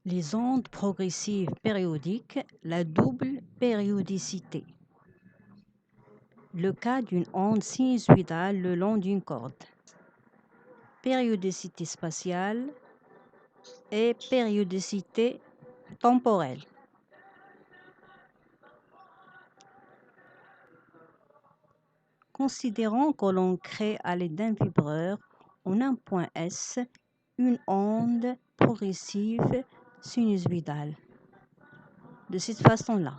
Les ondes progressives périodiques, la double périodicité. Le cas d'une onde sinusoïdale le long d'une corde. Périodicité spatiale et périodicité temporelle. Considérons que l'on crée à l'aide d'un vibreur en un point S une onde progressive sinusoïdale. De cette façon-là.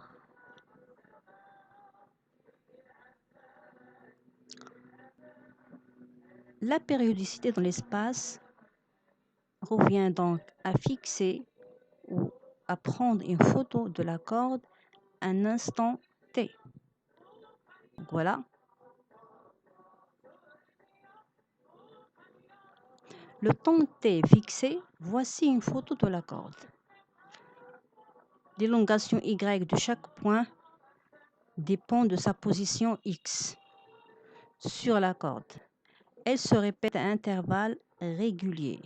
La périodicité dans l'espace revient donc à fixer ou à prendre une photo de la corde à un instant T. Donc voilà. Le temps T fixé, voici une photo de la corde. L'élongation Y de chaque point dépend de sa position X sur la corde. Elle se répète à intervalles réguliers.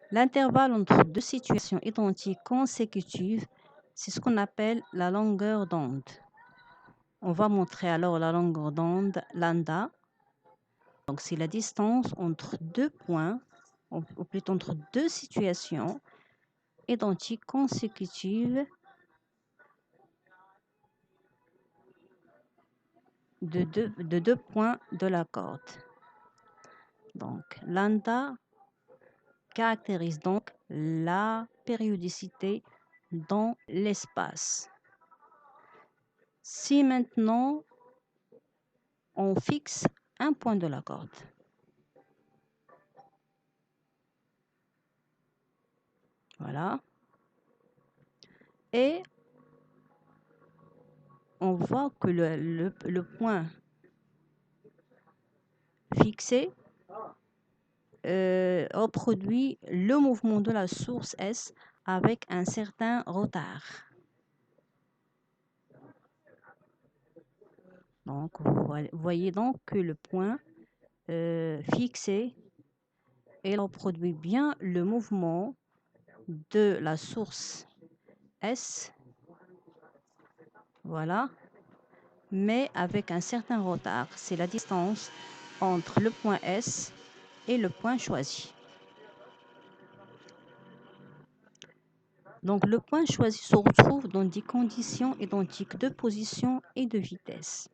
L'intervalle entre deux situations identiques consécutives, c'est ce qu'on appelle la longueur d'onde. On va montrer alors la longueur d'onde lambda. Donc, c'est la distance entre deux points, ou plutôt entre deux situations identiques consécutives de deux points de la corde. Donc, lambda caractérise donc la périodicité dans l'espace. Si maintenant on fixe un point de la corde, voilà, et on voit que le point fixé reproduit le mouvement de la source S avec un certain retard. Donc, vous voyez donc que le point fixé, il reproduit bien le mouvement de la source S, voilà, mais avec un certain retard. C'est la distance entre le point S et le point choisi. Donc, le point choisi se retrouve dans des conditions identiques de position et de vitesse.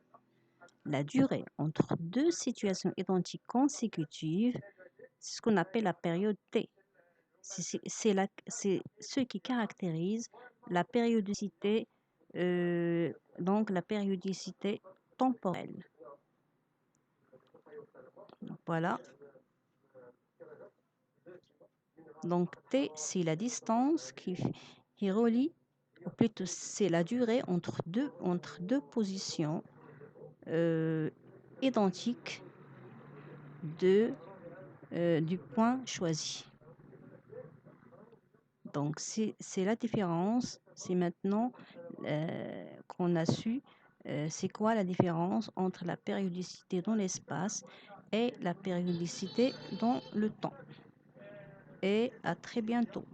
La durée entre deux situations identiques consécutives, c'est ce qu'on appelle la période T. C'est ce qui caractérise la périodicité, donc la périodicité temporelle. Donc, voilà. Donc T, c'est la distance qui relie, ou plutôt c'est la durée entre deux positions identiques du point choisi. Donc c'est la différence, c'est maintenant qu'on a su c'est quoi la différence entre la périodicité dans l'espace et la périodicité dans le temps. Et à très bientôt.